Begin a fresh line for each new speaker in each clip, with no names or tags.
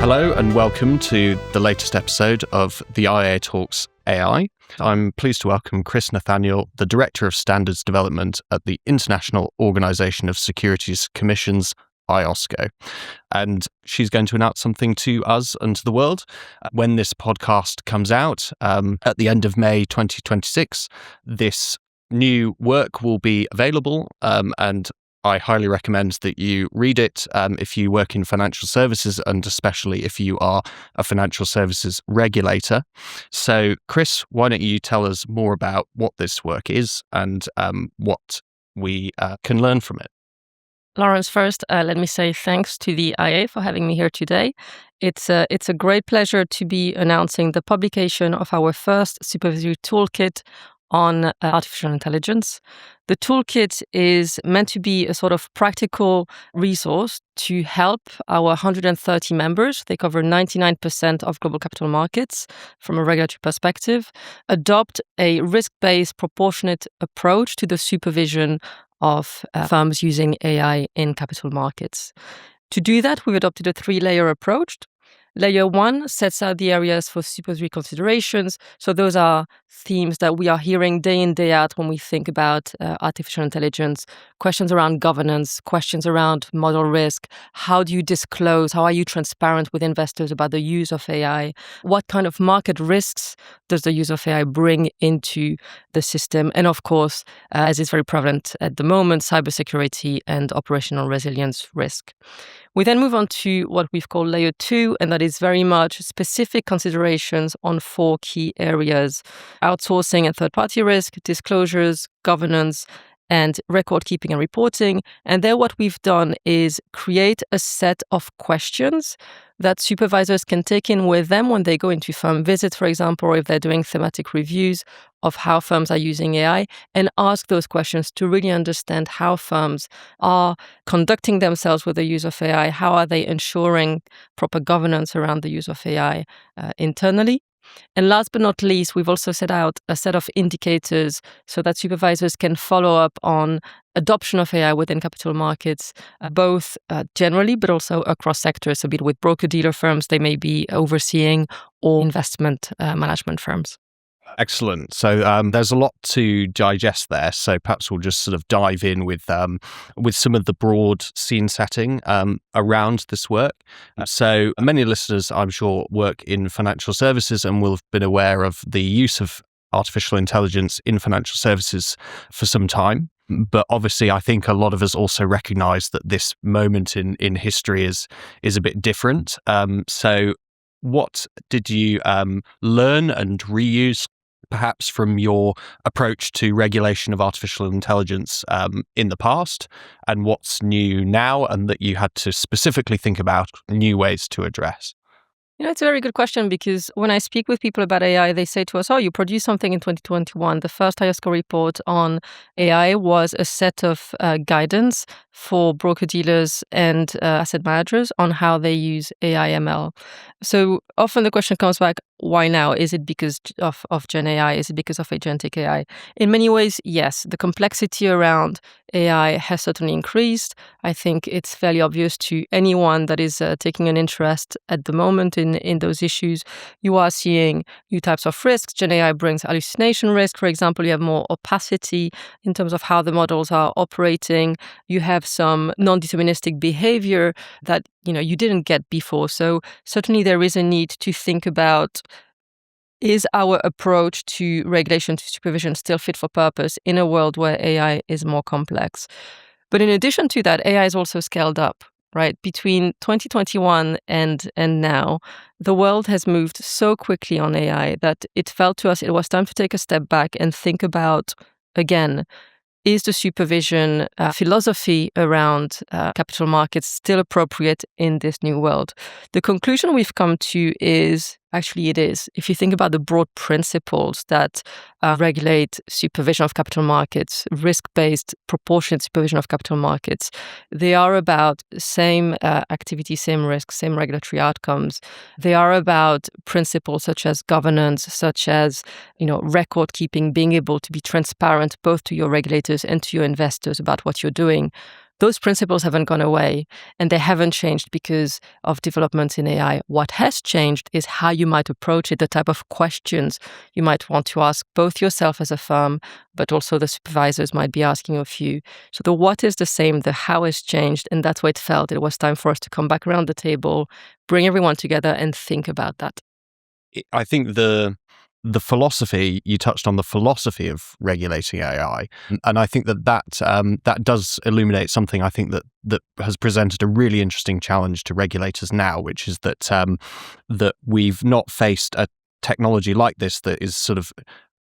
Hello and welcome to the latest episode of the IA Talks AI. I'm pleased to welcome Kris Nathanail, the Director of Standards Development at the International Organization of Securities Commissions, IOSCO. And she's going to announce something to us and to the world. When this podcast comes out at the end of May 2026, this new work will be available and I highly recommend that you read it if you work in financial services and especially if you are a financial services regulator. So, Kris, why don't you tell us more about what this work is and what we can learn from it?
Lawrence, first, let me say thanks to the IA for having me here today. It's a great pleasure to be announcing the publication of our first supervisory toolkit on artificial intelligence. The toolkit is meant to be a sort of practical resource to help our 130 members, they cover 99% of global capital markets from a regulatory perspective, adopt a risk-based proportionate approach to the supervision of firms using AI in capital markets. To do that, we've adopted a three-layer approach. Layer 1 sets out the areas for supervisory considerations. So those are themes that we are hearing day in, day out when we think about artificial intelligence. Questions around governance, questions around model risk. How do you disclose? How are you transparent with investors about the use of AI? What kind of market risks does the use of AI bring into the system? And of course, as is very prevalent at the moment, cybersecurity and operational resilience risk. We then move on to what we've called layer 2, and that is very much specific considerations on 4 key areas: outsourcing and third-party risk, disclosures, governance, and record keeping and reporting. And there what we've done is create a set of questions that supervisors can take in with them when they go into firm visits, for example, or if they're doing thematic reviews of how firms are using AI, and ask those questions to really understand how firms are conducting themselves with the use of AI, how are they ensuring proper governance around the use of AI internally. And last but not least, we've also set out a set of indicators so that supervisors can follow up on adoption of AI within capital markets, both generally, but also across sectors, so be it with broker-dealer firms they may be overseeing or investment management firms.
Excellent. So there's a lot to digest there. So perhaps we'll just sort of dive in with some of the broad scene setting around this work. So many listeners, I'm sure, work in financial services and will have been aware of the use of artificial intelligence in financial services for some time. But obviously, I think a lot of us also recognize that this moment in history is a bit different. So what did you learn and reuse perhaps from your approach to regulation of artificial intelligence in the past, and what's new now and that you had to specifically think about new ways to address?
It's a very good question, because when I speak with people about AI, they say to us, you produced something in 2021. The first IOSCO report on AI was a set of guidance for broker-dealers and asset managers on how they use AI ML. So often the question comes back, why now? Is it because of Gen AI? Is it because of agentic AI? In many ways, yes. The complexity around AI has certainly increased. I think it's fairly obvious to anyone that is taking an interest at the moment in those issues. You are seeing new types of risks. Gen AI brings hallucination risk. For example, you have more opacity in terms of how the models are operating. You have some non-deterministic behavior that you didn't get before. So certainly there is a need to think about, is our approach to regulation, to supervision still fit for purpose in a world where AI is more complex? But in addition to that, AI is also scaled up, right? Between 2021 and now, the world has moved so quickly on AI that it felt to us it was time to take a step back and think about, again, is the supervision philosophy around capital markets still appropriate in this new world? The conclusion we've come to is, actually it is. If you think about the broad principles that regulate supervision of capital markets, risk-based, proportionate supervision of capital markets, they are about same activity, same risk, same regulatory outcomes. They are about principles such as governance, such as record keeping, being able to be transparent both to your regulators and to your investors about what you're doing. those principles haven't gone away, and they haven't changed because of developments in AI. What has changed is how you might approach it, the type of questions you might want to ask both yourself as a firm, but also the supervisors might be asking of you. So the what is the same, the how has changed, and that's why it felt it was time for us to come back around the table, bring everyone together and think about that.
I think the philosophy, you touched on the philosophy of regulating AI, and I think that does illuminate something I think that has presented a really interesting challenge to regulators now, which is that that we've not faced a technology like this that is sort of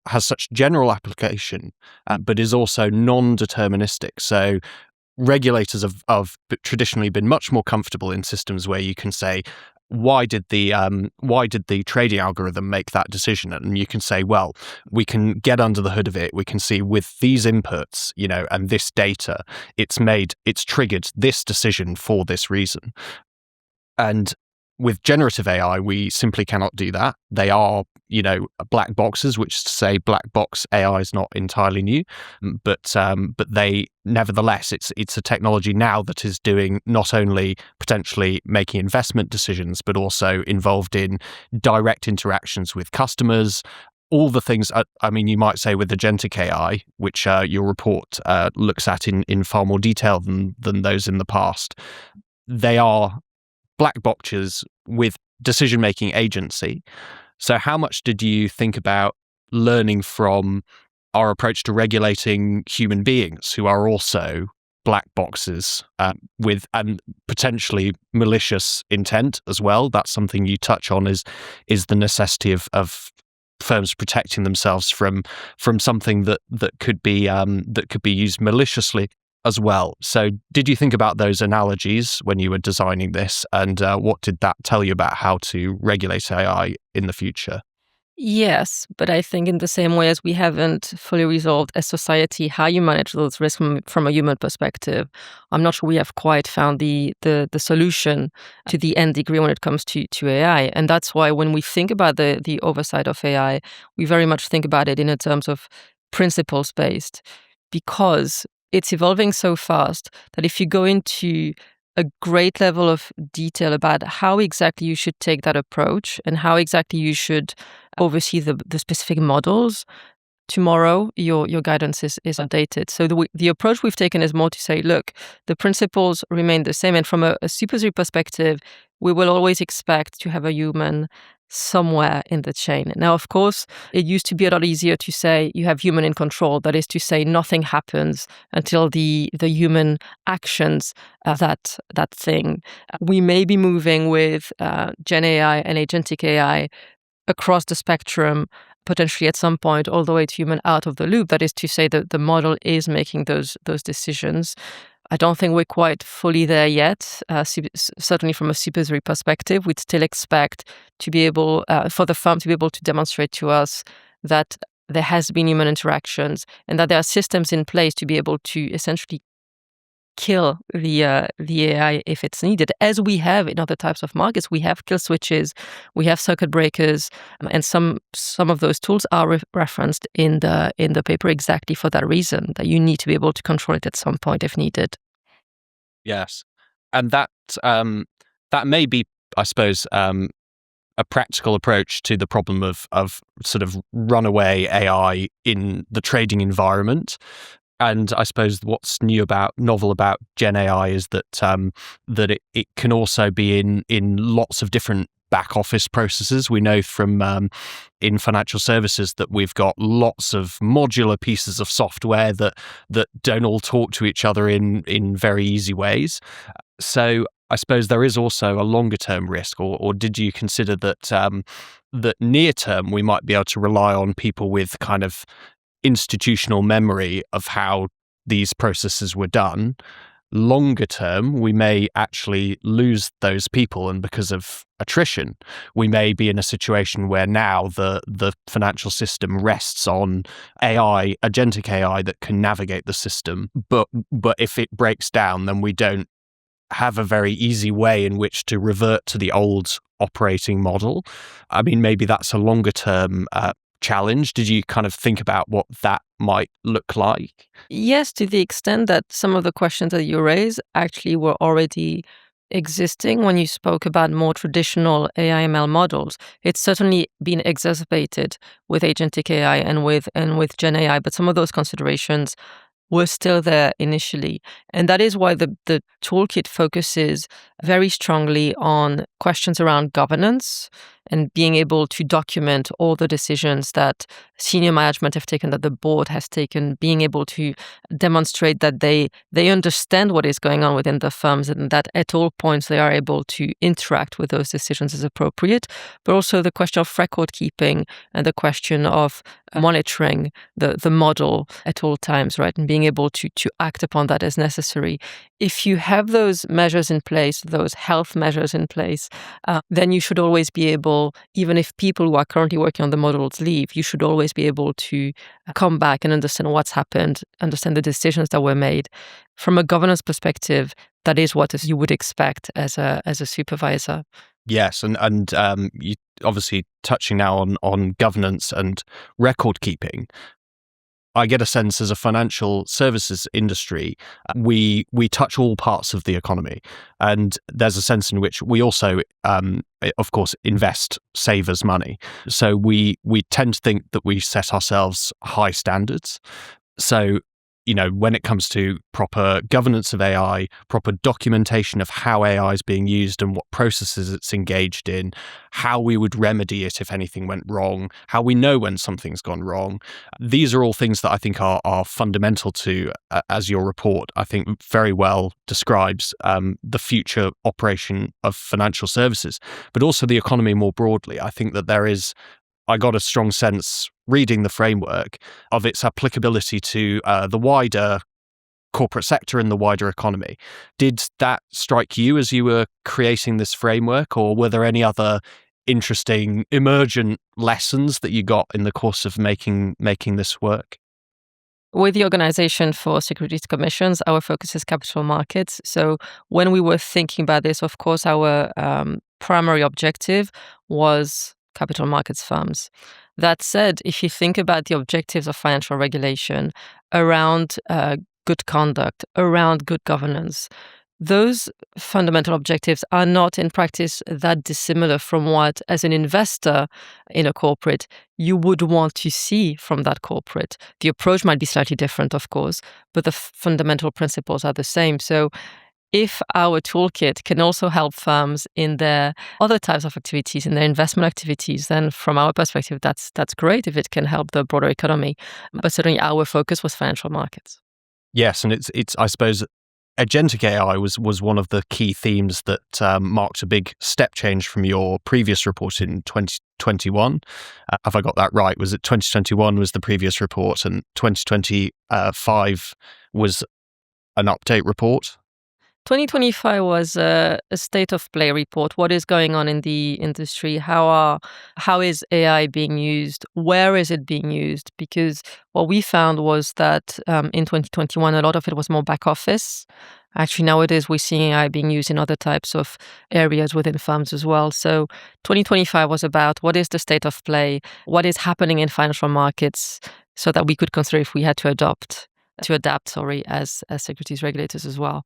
has such general application, but is also non-deterministic. So regulators have traditionally been much more comfortable in systems where you can say, why did the trading algorithm make that decision? And you can say, well, we can get under the hood of it. We can see with these inputs, and this data, it's triggered this decision for this reason. And with generative AI, we simply cannot do that. They are, black boxes, which is to say black box AI is not entirely new, but they nevertheless, it's a technology now that is doing not only potentially making investment decisions, but also involved in direct interactions with customers. All the things, you might say with agentic AI, which your report looks at in far more detail than those in the past, they are black boxes with decision-making agency. So how much did you think about learning from our approach to regulating human beings who are also black boxes with and potentially malicious intent as well? That's something you touch on is the necessity of firms protecting themselves from something that could be used maliciously as well. So did you think about those analogies when you were designing this, and what did that tell you about how to regulate AI in the future?
Yes, but I think in the same way as we haven't fully resolved as society how you manage those risks from a human perspective, I'm not sure we have quite found the solution to the end degree when it comes to AI. And that's why when we think about the oversight of AI, we very much think about it in terms of principles-based, because it's evolving so fast that if you go into a great level of detail about how exactly you should take that approach and how exactly you should oversee the specific models, tomorrow your guidance is outdated. So the approach we've taken is more to say, look, the principles remain the same. And from a supervisory perspective, we will always expect to have a human somewhere in the chain. Now, of course, it used to be a lot easier to say you have human in control. That is to say nothing happens until the human actions that thing. We may be moving with Gen AI and agentic AI across the spectrum, potentially at some point all the way to human out of the loop. That is to say that the model is making those decisions. I don't think we're quite fully there yet. Certainly from a supervisory perspective, we'd still expect to be able, for the firm to be able to demonstrate to us that there has been human interactions and that there are systems in place to be able to essentially kill the AI if it's needed, as we have in other types of markets. We have kill switches, we have circuit breakers, and some of those tools are referenced in the paper exactly for that reason, that you need to be able to control it at some point if needed.
Yes, and that may be, I suppose, a practical approach to the problem of sort of runaway AI in the trading environment. And I suppose what's novel about Gen AI is that that it can also be in lots of different back office processes. We know from in financial services that we've got lots of modular pieces of software that don't all talk to each other in very easy ways. So I suppose there is also a longer term risk, or did you consider that that near term we might be able to rely on people with kind of institutional memory of how these processes were done? Longer term, we may actually lose those people, and because of attrition, we may be in a situation where now the financial system rests on AI, agentic AI that can navigate the system. But if it breaks down, then we don't have a very easy way in which to revert to the old operating model. I mean, maybe that's a longer term challenge? Did you kind of think about what that might look like?
Yes, to the extent that some of the questions that you raise actually were already existing when you spoke about more traditional AI/ML models. It's certainly been exacerbated with agentic AI and with Gen AI, but some of those considerations were still there initially. And that is why the toolkit focuses very strongly on questions around governance and being able to document all the decisions that senior management have taken, that the board has taken, being able to demonstrate that they understand what is going on within the firms and that at all points they are able to interact with those decisions as appropriate. But also the question of record keeping and the question of monitoring the model at all times, right? And being able to act upon that as necessary. If you have those measures in place, those health measures in place, then you should always be able, even if people who are currently working on the models leave, you should always be able to come back and understand what's happened, understand the decisions that were made. From a governance perspective, that is what you would expect as a supervisor.
Yes, and you obviously touching now on governance and record keeping. I get a sense as a financial services industry, we touch all parts of the economy, and there's a sense in which we also, of course, invest savers' money. So we tend to think that we set ourselves high standards. So, when it comes to proper governance of AI, proper documentation of how AI is being used and what processes it's engaged in, how we would remedy it if anything went wrong, how we know when something's gone wrong. These are all things that I think are fundamental to, as your report, I think, very well describes the future operation of financial services, but also the economy more broadly. I think that I got a strong sense reading the framework of its applicability to the wider corporate sector and the wider economy. Did that strike you as you were creating this framework, or were there any other interesting emergent lessons that you got in the course of making this work?
With the Organization for Securities Commissions, our focus is capital markets. So when we were thinking about this, of course, our primary objective was capital markets firms. That said, if you think about the objectives of financial regulation around good conduct, around good governance, those fundamental objectives are not in practice that dissimilar from what, as an investor in a corporate, you would want to see from that corporate. The approach might be slightly different, of course, but the fundamental principles are the same. So if our toolkit can also help firms in their other types of activities, in their investment activities, then from our perspective, that's great if it can help the broader economy. But certainly our focus was financial markets.
Yes, and it's I suppose agentic AI was one of the key themes that marked a big step change from your previous report in 2021. Have I got that right? Was it 2021 was the previous report and 2025 was an update report?
2025 was a state of play report. What is going on in the industry? How is AI being used? Where is it being used? Because what we found was that in 2021, a lot of it was more back office. Actually, nowadays we're seeing AI being used in other types of areas within firms as well. So 2025 was about what is the state of play, what is happening in financial markets, so that we could consider if we had to adapt, as securities regulators as well.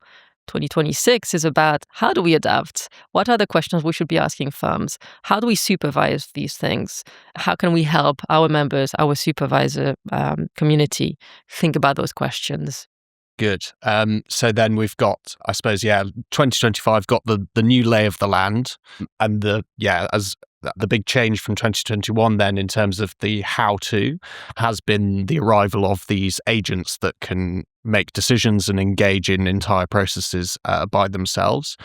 2026 is about how do we adapt? What are the questions we should be asking firms? How do we supervise these things? How can we help our members, our supervisor community think about those questions?
Good. So then we've got, I suppose, 2025 got the new lay of the land, and as the big change from 2021 then in terms of the how-to has been the arrival of these agents that can make decisions and engage in entire processes by themselves.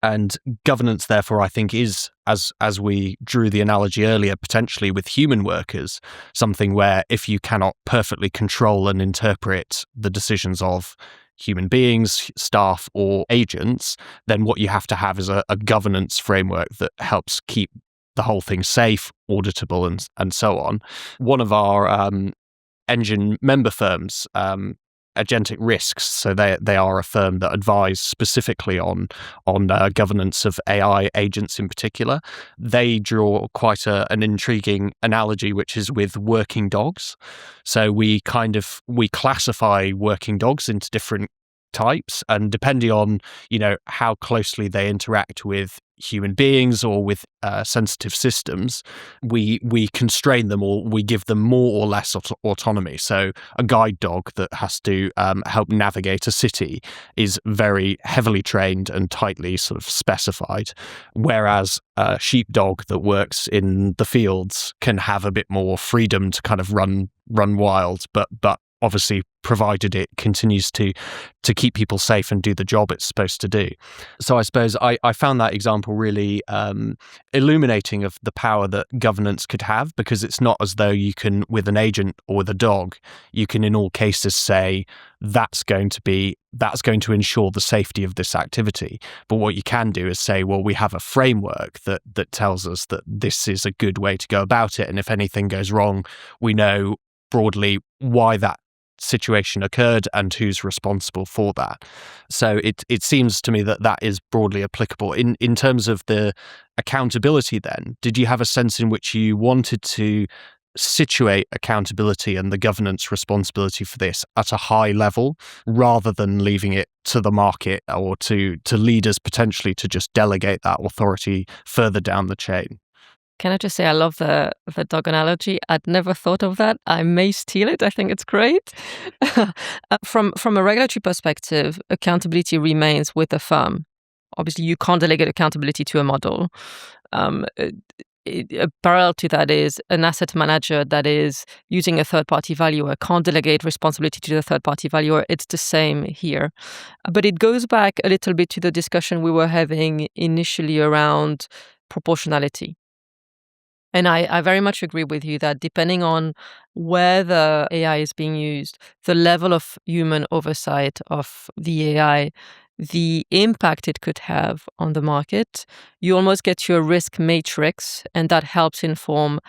And governance, therefore, I think is, as we drew the analogy earlier, potentially with human workers, something where if you cannot perfectly control and interpret the decisions of human beings, staff, or agents, then what you have to have is a governance framework that helps keep the whole thing safe, auditable, and so on. One of our engine member firms, agentic risks. So they are a firm that advise specifically on governance of AI agents in particular. They draw quite an intriguing analogy, which is with working dogs. So we classify working dogs into different types, and depending on how closely they interact with human beings or with sensitive systems, we constrain them, or we give them more or less autonomy. So a guide dog that has to help navigate a city is very heavily trained and tightly sort of specified, whereas a sheepdog that works in the fields can have a bit more freedom to kind of run wild, but obviously provided it continues to keep people safe and do the job it's supposed to do. So I suppose I found that example really illuminating of the power that governance could have, because it's not as though you can, with an agent or with a dog, you can in all cases say that's going to ensure the safety of this activity. But what you can do is say, well, we have a framework that tells us that this is a good way to go about it, and if anything goes wrong, we know broadly why that situation occurred and who's responsible for that. So it seems to me that is broadly applicable. In terms of the accountability then, did you have a sense in which you wanted to situate accountability and the governance responsibility for this at a high level, rather than leaving it to the market or to leaders potentially to just delegate that authority further down the chain?
Can I just say I love the dog analogy? I'd never thought of that. I may steal it. I think it's great. From a regulatory perspective, accountability remains with the firm. Obviously, you can't delegate accountability to a model. Parallel to that is an asset manager that is using a third-party valuer can't delegate responsibility to the third-party valuer. It's the same here. But it goes back a little bit to the discussion we were having initially around proportionality. And I very much agree with you that depending on where the AI is being used, the level of human oversight of the AI, the impact it could have on the market, you almost get to a risk matrix, and that helps inform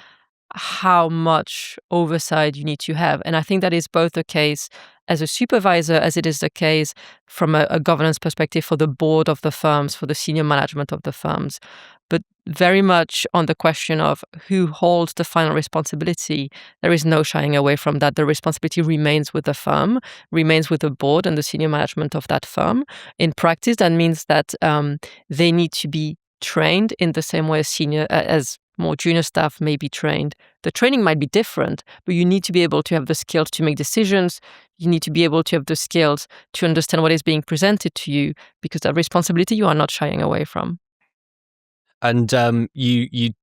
how much oversight you need to have. And I think that is both the case as a supervisor as it is the case from a governance perspective for the board of the firms, for the senior management of the firms. But very much on the question of who holds the final responsibility, there is no shying away from that. The responsibility remains with the firm, remains with the board and the senior management of that firm. In practice, that means that they need to be trained in the same way as more junior staff may be trained. The training might be different, but you need to be able to have the skills to make decisions. You need to be able to have the skills to understand what is being presented to you, because that responsibility you are not shying away from.
And you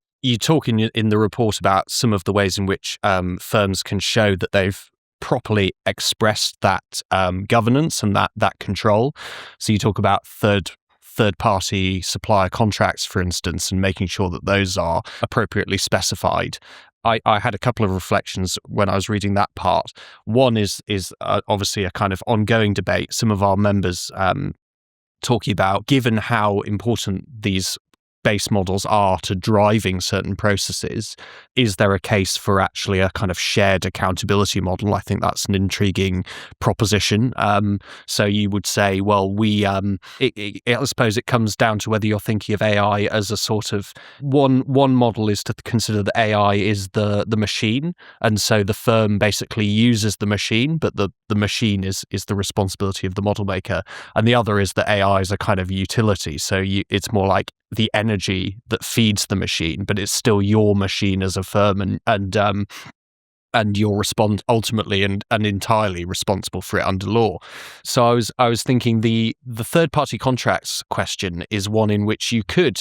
talk in the report about some of the ways in which firms can show that they've properly expressed that governance and that control. So you talk about third-party supplier contracts, for instance, and making sure that those are appropriately specified. I had a couple of reflections when I was reading that part. One is obviously a kind of ongoing debate. Some of our members talking about, given how important these base models are to driving certain processes, is there a case for actually a kind of shared accountability model? I think that's an intriguing proposition. So you would say, well, I suppose it comes down to whether you're thinking of AI as a sort of one model is to consider that AI is the machine, and so the firm basically uses the machine, but the machine is the responsibility of the model maker, and the other is that AI is a kind of utility. So it's more like the energy that feeds the machine, but it's still your machine as a firm, and you're ultimately and entirely responsible for it under law. So I was thinking the third party contracts question is one in which you could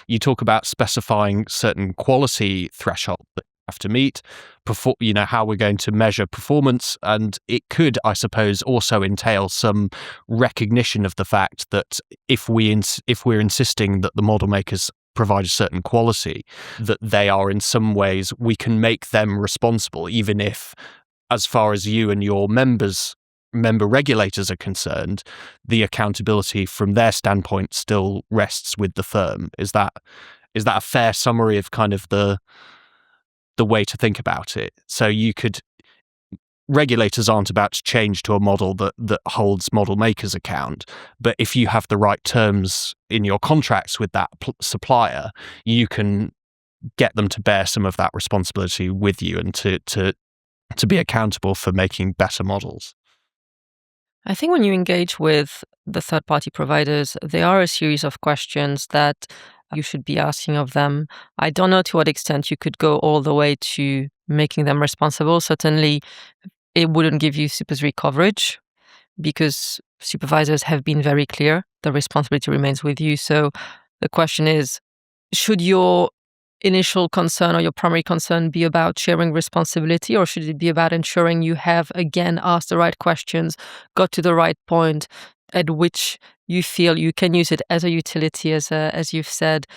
you talk about specifying certain quality threshold that you have to meet, how we're going to measure performance, and it could, I suppose, also entail some recognition of the fact that if we're insisting that the model makers provide a certain quality, that they are in some ways, we can make them responsible, even if, as far as you and your member regulators are concerned, the accountability from their standpoint still rests with the firm. Is that a fair summary of kind of the way to think about it? So you could, regulators aren't about to change to a model that holds model makers account. But if you have the right terms in your contracts with that supplier, you can get them to bear some of that responsibility with you and to be accountable for making better models.
I think when you engage with the third-party providers, there are a series of questions that you should be asking of them. I don't know to what extent you could go all the way to making them responsible. Certainly, it wouldn't give you supervisory coverage because supervisors have been very clear the responsibility remains with you. So the question is, should your initial concern or your primary concern be about sharing responsibility, or should it be about ensuring you have, again, asked the right questions, got to the right point at which you feel you can use it as a utility, as you've said,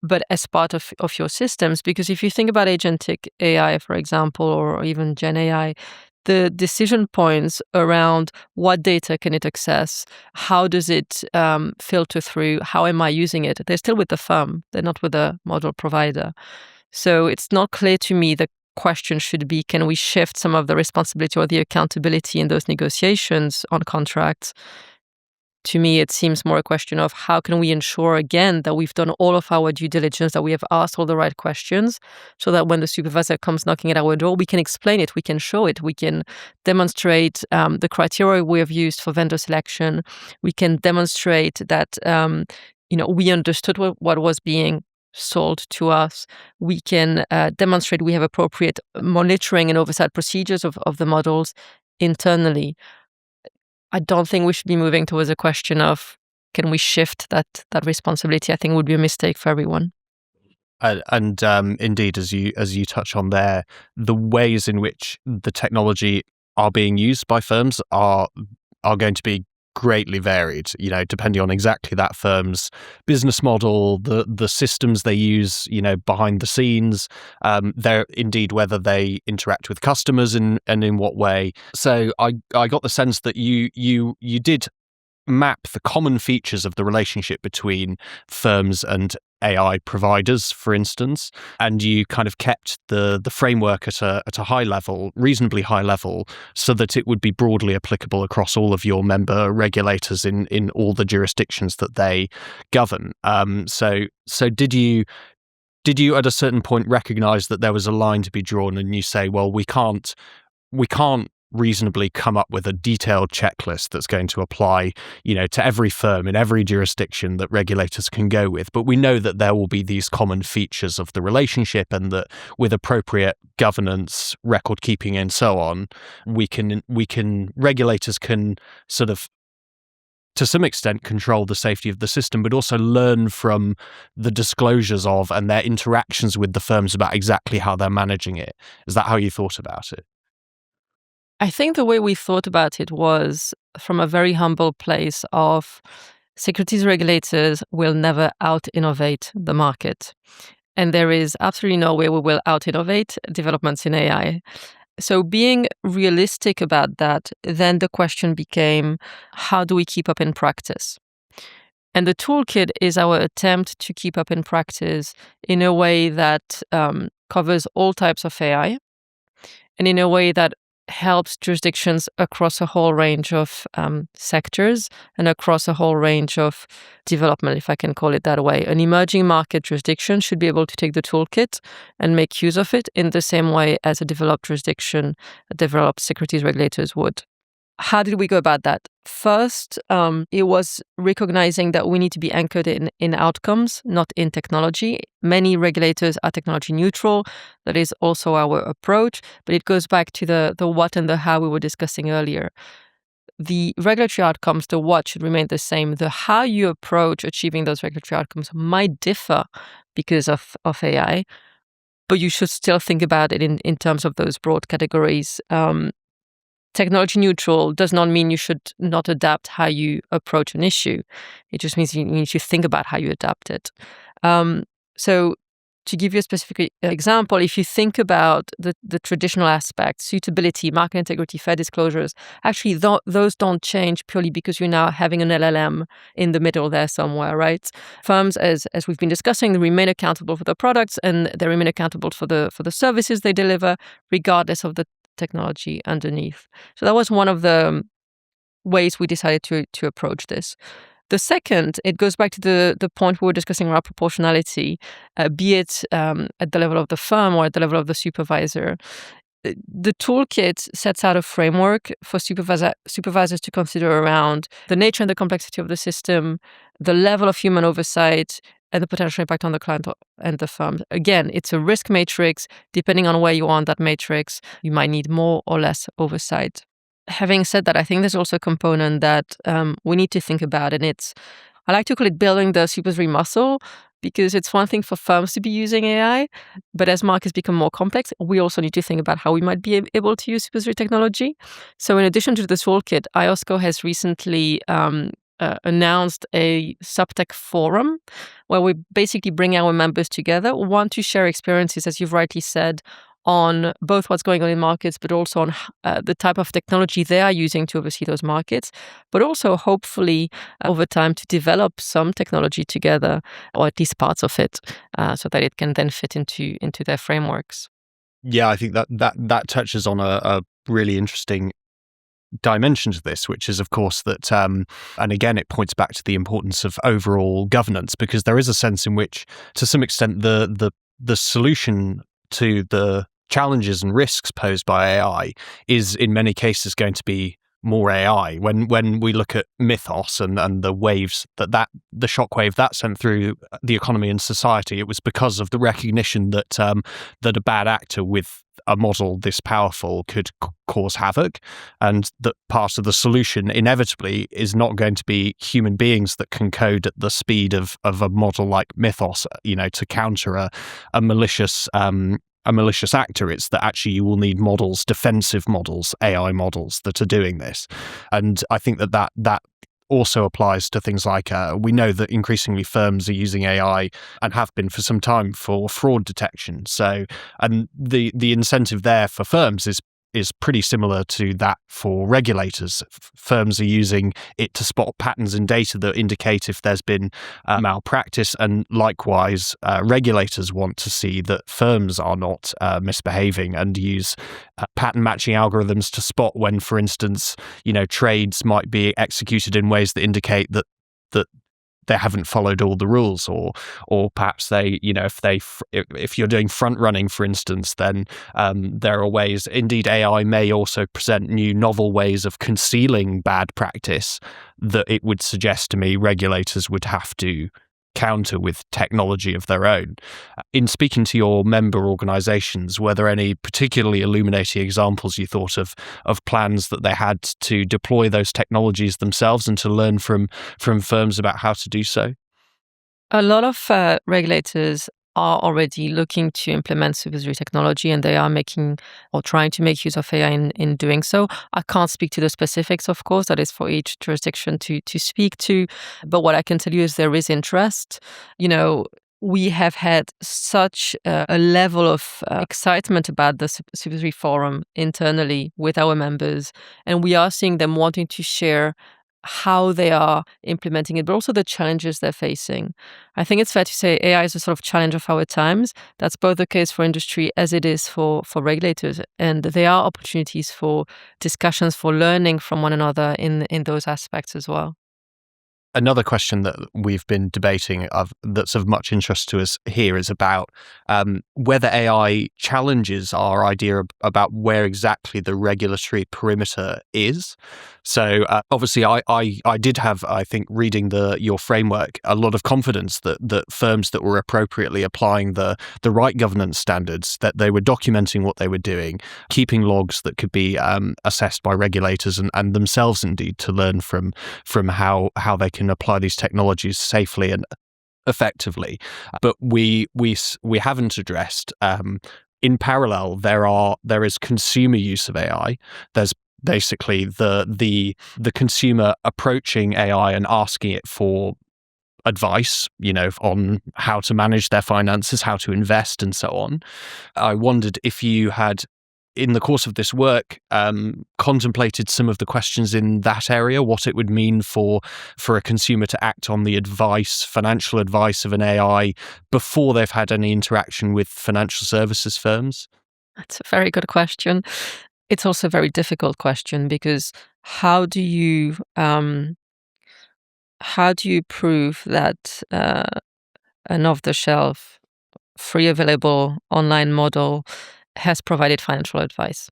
but as part of your systems? Because if you think about agentic AI, for example, or even Gen AI, the decision points around what data can it access, how does it filter through, how am I using it, they're still with the firm, they're not with the model provider. So it's not clear to me the question should be, can we shift some of the responsibility or the accountability in those negotiations on contracts? To me, it seems more a question of how can we ensure, again, that we've done all of our due diligence, that we have asked all the right questions, so that when the supervisor comes knocking at our door, we can explain it, we can show it, we can demonstrate the criteria we have used for vendor selection, we can demonstrate that we understood what was being sold to us, we can demonstrate we have appropriate monitoring and oversight procedures of the models internally. I don't think we should be moving towards a question of can we shift that responsibility. I think it would be a mistake for everyone.
And indeed, as you touch on there, the ways in which the technology are being used by firms are going to be greatly varied, depending on exactly that firm's business model, the systems they use, behind the scenes, they're indeed whether they interact with customers and in what way. So I got the sense that you did map the common features of the relationship between firms and AI providers, for instance, and you kind of kept the framework at a high level, reasonably high level, so that it would be broadly applicable across all of your member regulators in all the jurisdictions that they govern. So did you at a certain point recognize that there was a line to be drawn, and you say, well, we can't reasonably come up with a detailed checklist that's going to apply, to every firm in every jurisdiction that regulators can go with. But we know that there will be these common features of the relationship, and that with appropriate governance, record keeping, and so on, regulators can sort of, to some extent, control the safety of the system, but also learn from the disclosures of and their interactions with the firms about exactly how they're managing it. Is that how you thought about it?
I think the way we thought about it was from a very humble place of securities regulators will never out-innovate the market. And there is absolutely no way we will out-innovate developments in AI. So being realistic about that, then the question became, how do we keep up in practice? And the toolkit is our attempt to keep up in practice in a way that covers all types of AI, and in a way that helps jurisdictions across a whole range of sectors and across a whole range of development, if I can call it that way. An emerging market jurisdiction should be able to take the toolkit and make use of it in the same way as a developed jurisdiction, developed securities regulators would. How did we go about that? First, it was recognizing that we need to be anchored in outcomes, not in technology. Many regulators are technology neutral. That is also our approach, but it goes back to the what and the how we were discussing earlier. The regulatory outcomes, the what, should remain the same. The how you approach achieving those regulatory outcomes might differ because of AI, but you should still think about it in terms of those broad categories. Technology neutral does not mean you should not adapt how you approach an issue. It just means you need to think about how you adapt it. So to give you a specific example, if you think about the traditional aspects, suitability, market integrity, fair disclosures, actually those don't change purely because you're now having an LLM in the middle there somewhere, right? Firms, as we've been discussing, remain accountable for the products, and they remain accountable for the services they deliver, regardless of the technology underneath. So that was one of the ways we decided to approach this. The second, it goes back to the point we were discussing around proportionality, be it at the level of the firm or at the level of the supervisor. The toolkit sets out a framework for supervisors to consider around the nature and the complexity of the system, the level of human oversight, and the potential impact on the client and the firm. Again, it's a risk matrix. Depending on where you are on that matrix, you might need more or less oversight. Having said that, I think there's also a component that we need to think about, and I like to call it building the supervisory muscle, because it's one thing for firms to be using AI, but as markets become more complex, we also need to think about how we might be able to use supervisory technology. So in addition to the toolkit, IOSCO has recently announced a subtech forum where we basically bring our members together, one, to share experiences, as you've rightly said, on both what's going on in markets, but also on the type of technology they are using to oversee those markets, but also hopefully over time to develop some technology together, or at least parts of it, so that it can then fit into their frameworks.
Yeah, I think that touches on a really interesting dimension to this, which is, of course, that, and again, it points back to the importance of overall governance, because there is a sense in which, to some extent, the solution to the challenges and risks posed by AI is in many cases going to be more AI. When we look at Mythos and the waves that the shockwave that sent through the economy and society, it was because of the recognition that that a bad actor with a model this powerful could cause havoc, and that part of the solution inevitably is not going to be human beings that can code at the speed of a model like Mythos, to counter a malicious actor. It's that actually you will need models, defensive models, AI models that are doing this. And I think that also applies to things like, we know that increasingly firms are using AI and have been for some time for fraud detection. So, and the incentive there for firms is pretty similar to that for regulators. Firms are using it to spot patterns in data that indicate if there's been malpractice, and likewise, regulators want to see that firms are not misbehaving, and use pattern matching algorithms to spot when, for instance, trades might be executed in ways that indicate that they haven't followed all the rules, or perhaps they, if you're doing front running, for instance, then there are ways. Indeed, AI may also present new novel ways of concealing bad practice that it would suggest to me regulators would have to counter with technology of their own. In speaking to your member organizations, were there any particularly illuminating examples you thought of plans that they had to deploy those technologies themselves and to learn from firms about how to do so?
A lot of regulators are already looking to implement supervisory technology, and they are making or trying to make use of AI in doing so. I can't speak to the specifics, of course, that is for each jurisdiction to speak to. But what I can tell you is there is interest. We have had such a level of excitement about the supervisory forum internally with our members, and we are seeing them wanting to share how they are implementing it, but also the challenges they're facing. I think it's fair to say AI is a sort of challenge of our times. That's both the case for industry as it is for regulators. And there are opportunities for discussions, for learning from one another in those aspects as well.
Another question that we've been debating that's of much interest to us here is about whether AI challenges our idea about where exactly the regulatory perimeter is. So obviously, I did have, I think, reading your framework, a lot of confidence that firms that were appropriately applying the right governance standards, that they were documenting what they were doing, keeping logs that could be assessed by regulators and themselves indeed to learn from how they can apply these technologies safely and effectively. But we haven't addressed in parallel there is consumer use of AI. There's basically the consumer approaching AI and asking it for advice, on how to manage their finances, how to invest, and so on. I wondered if you had, in the course of this work, contemplated some of the questions in that area, what it would mean for a consumer to act on the financial advice of an AI before they've had any interaction with financial services firms.
That's a very good question. It's also a very difficult question because how do you prove that an off-the-shelf, free available online model has provided financial advice?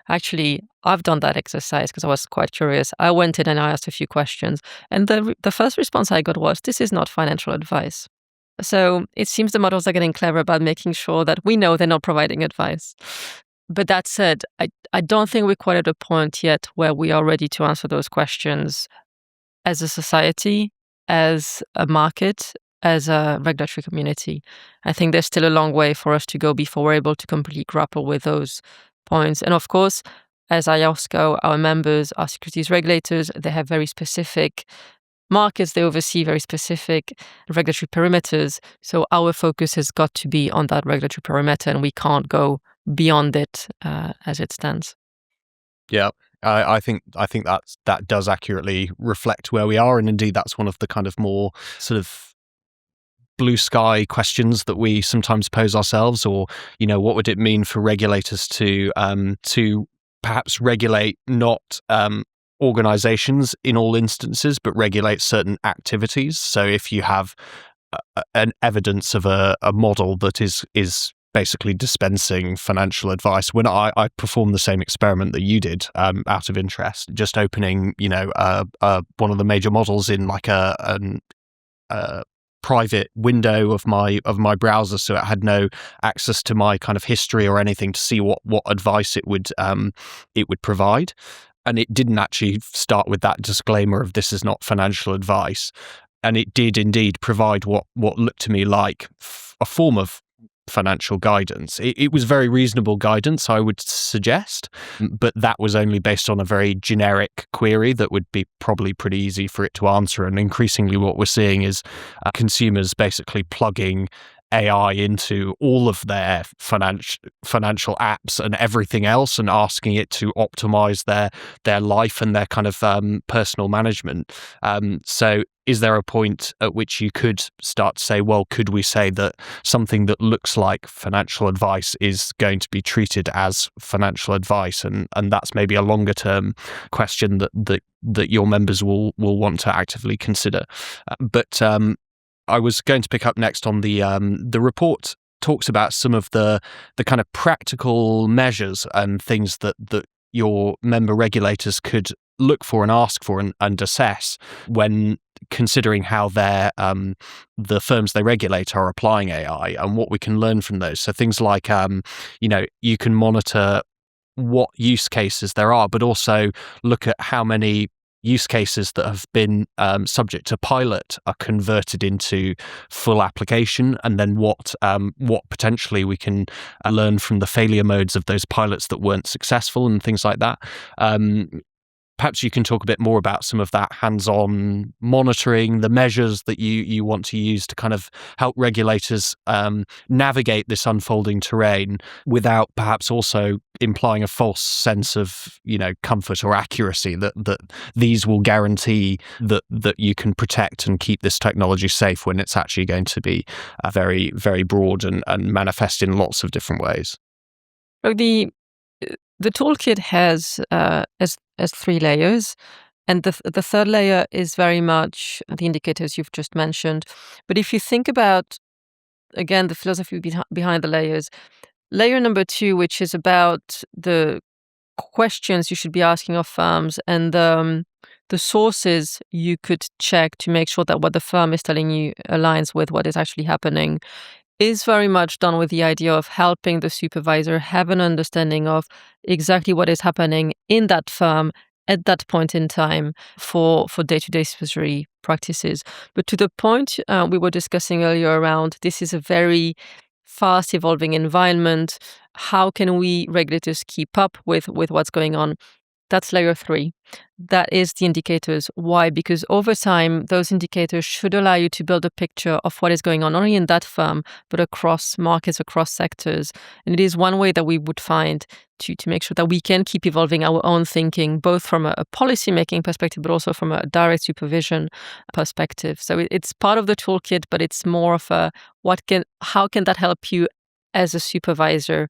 Actually, I've done that exercise because I was quite curious. I went in and I asked a few questions, and the first response I got was, "This is not financial advice." So it seems the models are getting clever about making sure that we know they're not providing advice. But that said, I don't think we're quite at a point yet where we are ready to answer those questions as a society, as a market, as a regulatory community. I think there's still a long way for us to go before we're able to completely grapple with those points. And of course, as IOSCO, our members are securities regulators. They have very specific markets they oversee, very specific regulatory perimeters. So our focus has got to be on that regulatory perimeter, and we can't go beyond it as it stands.
Yeah, I think that does accurately reflect where we are, and indeed that's one of the kind of more sort of blue sky questions that we sometimes pose ourselves. Or, what would it mean for regulators to perhaps regulate not organizations in all instances, but regulate certain activities? So if you have an evidence of a model that is basically dispensing financial advice. When I performed the same experiment that you did, out of interest, just opening, one of the major models in like a private window of my browser, so it had no access to my kind of history or anything to see what advice it would provide. And it didn't actually start with that disclaimer of this is not financial advice. And it did indeed provide what looked to me like a form of financial guidance. It was very reasonable guidance, I would suggest, but that was only based on a very generic query that would be probably pretty easy for it to answer. And increasingly what we're seeing is consumers basically plugging AI into all of their financial apps and everything else, and asking it to optimize their life and their kind of personal management. So is there a point at which you could start to say, well, could we say that something that looks like financial advice is going to be treated as financial advice? And that's maybe a longer term question that your members will want to actively consider. But I was going to pick up next on the report talks about some of the kind of practical measures and things that your member regulators could look for and ask for and assess when considering how the firms they regulate are applying AI, and what we can learn from those. So things like you can monitor what use cases there are, but also look at how many use cases that have been subject to pilot are converted into full application, and then what potentially we can learn from the failure modes of those pilots that weren't successful and things like that. Perhaps you can talk a bit more about some of that hands-on monitoring, the measures that you want to use to kind of help regulators navigate this unfolding terrain without perhaps also implying a false sense of, comfort or accuracy that these will guarantee that you can protect and keep this technology safe, when it's actually going to be very, very broad and manifest in lots of different ways.
The toolkit has three layers, and the third layer is very much the indicators you've just mentioned. But if you think about, again, the philosophy behind the layers, layer number 2, which is about the questions you should be asking of firms and the sources you could check to make sure that what the firm is telling you aligns with what is actually happening, is very much done with the idea of helping the supervisor have an understanding of exactly what is happening in that firm at that point in time for day-to-day supervisory practices. But to the point we were discussing earlier around, this is a very fast evolving environment. How can we regulators keep up with what's going on? That's layer 3. That is the indicators. Why? Because over time, those indicators should allow you to build a picture of what is going on, not only in that firm, but across markets, across sectors. And it is one way that we would find to make sure that we can keep evolving our own thinking, both from a policy-making perspective, but also from a direct supervision perspective. So it's part of the toolkit, but it's more of a how can that help you as a supervisor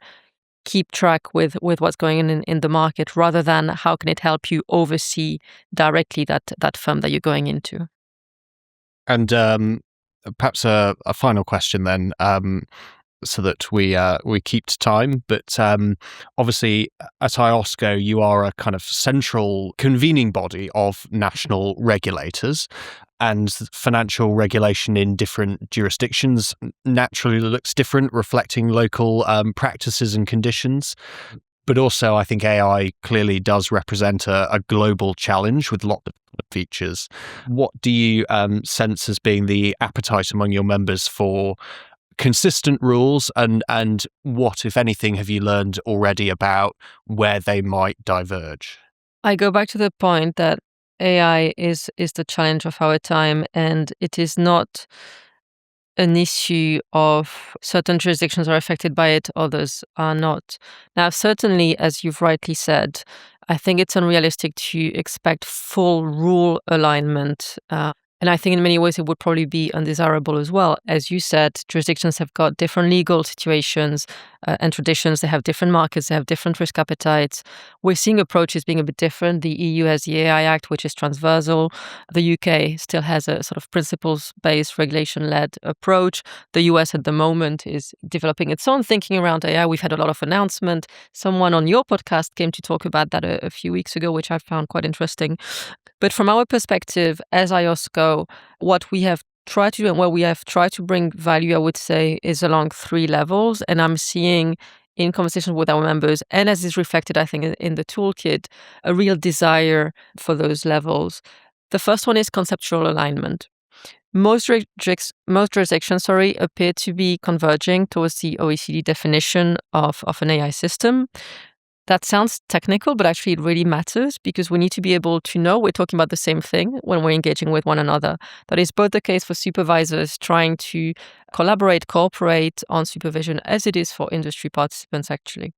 keep track with what's going on in the market, rather than how can it help you oversee directly that firm that you're going into.
And perhaps a final question then, so that we keep to time. But obviously, at IOSCO, you are a kind of central convening body of national regulators, and financial regulation in different jurisdictions naturally looks different, reflecting local practices and conditions. But also, I think AI clearly does represent a global challenge with lots of features. What do you sense as being the appetite among your members for consistent rules, and what, if anything, have you learned already about where they might diverge?
I go back to the point that AI is the challenge of our time, and it is not an issue of certain jurisdictions are affected by it, others are not. Now, certainly, as you've rightly said, I think it's unrealistic to expect full rule alignment. And I think in many ways it would probably be undesirable as well. As you said, jurisdictions have got different legal situations and traditions. They have different markets. They have different risk appetites. We're seeing approaches being a bit different. The EU has the AI Act, which is transversal. The UK still has a sort of principles-based, regulation-led approach. The US at the moment is developing its own thinking around AI. We've had a lot of announcement. Someone on your podcast came to talk about that a few weeks ago, which I found quite interesting. But from our perspective, as IOSCO, what we have tried to do and where we have tried to bring value, I would say, is along 3 levels. And I'm seeing in conversations with our members, and as is reflected, I think, in the toolkit, a real desire for those levels. The first one is conceptual alignment. Most jurisdictions appear to be converging towards the OECD definition of an AI system. That sounds technical, but actually it really matters, because we need to be able to know we're talking about the same thing when we're engaging with one another. That is both the case for supervisors trying to collaborate, cooperate on supervision, as it is for industry participants, actually.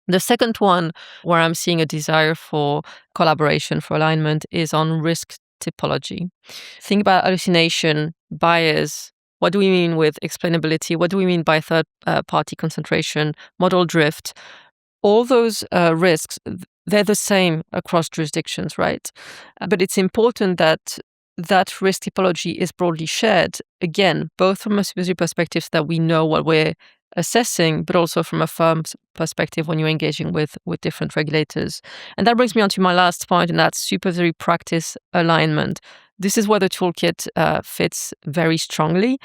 The second one, where I'm seeing a desire for collaboration, for alignment, is on risk typology. Think about hallucination, bias. What do we mean with explainability? What do we mean by third-party concentration, model drift? All those risks, they're the same across jurisdictions, right? But it's important that that risk typology is broadly shared, again, both from a supervisory perspective so that we know what we're assessing, but also from a firm's perspective when you're engaging with different regulators. And that brings me on to my last point, and that's supervisory practice alignment. This is where the toolkit fits very strongly.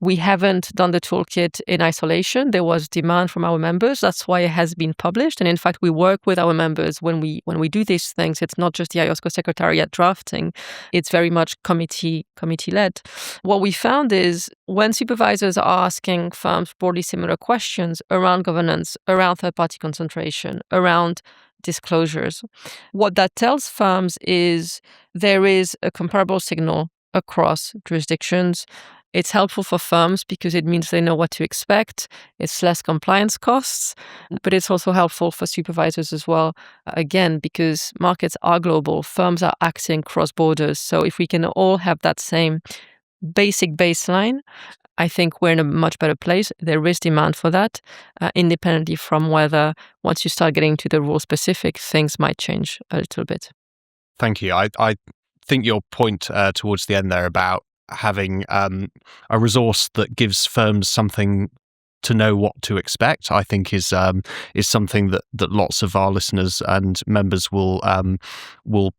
We haven't done the toolkit in isolation. There was demand from our members. That's why it has been published. And in fact, we work with our members when we do these things. It's not just the IOSCO Secretariat drafting. It's very much committee-led. What we found is when supervisors are asking firms broadly similar questions around governance, around third-party concentration, around disclosures, what that tells firms is there is a comparable signal across jurisdictions. It's helpful for firms because it means they know what to expect. It's less compliance costs, but it's also helpful for supervisors as well. Again, because markets are global, firms are acting cross borders. So if we can all have that same basic baseline, I think we're in a much better place. There is demand for that, independently from whether once you start getting to the rule specific, things might change a little bit.
Thank you. I think your point towards the end there about having a resource that gives firms something to know what to expect, I think is something that lots of our listeners and members will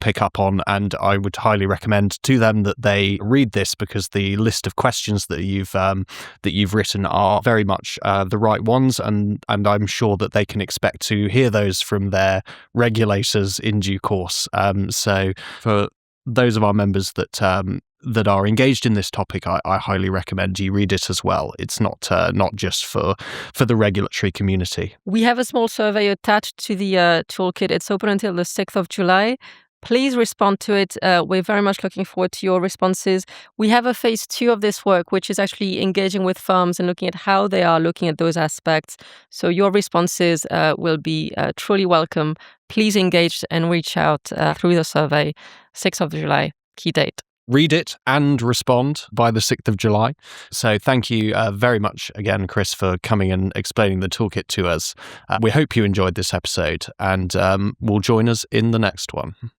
pick up on, and I would highly recommend to them that they read this, because the list of questions that you've written are very much the right ones, and I'm sure that they can expect to hear those from their regulators in due course. So for those of our members that are engaged in this topic, I highly recommend you read it as well. It's not just for the regulatory community.
We have a small survey attached to the toolkit. It's open until the 6th of July. Please respond to it. We're very much looking forward to your responses. We have a phase 2 of this work, which is actually engaging with firms and looking at how they are looking at those aspects. So your responses will be truly welcome. Please engage and reach out through the survey. 6th of July, key date.
Read it and respond by the 6th of July. So thank you very much again, Kris, for coming and explaining the toolkit to us. We hope you enjoyed this episode and will join us in the next one.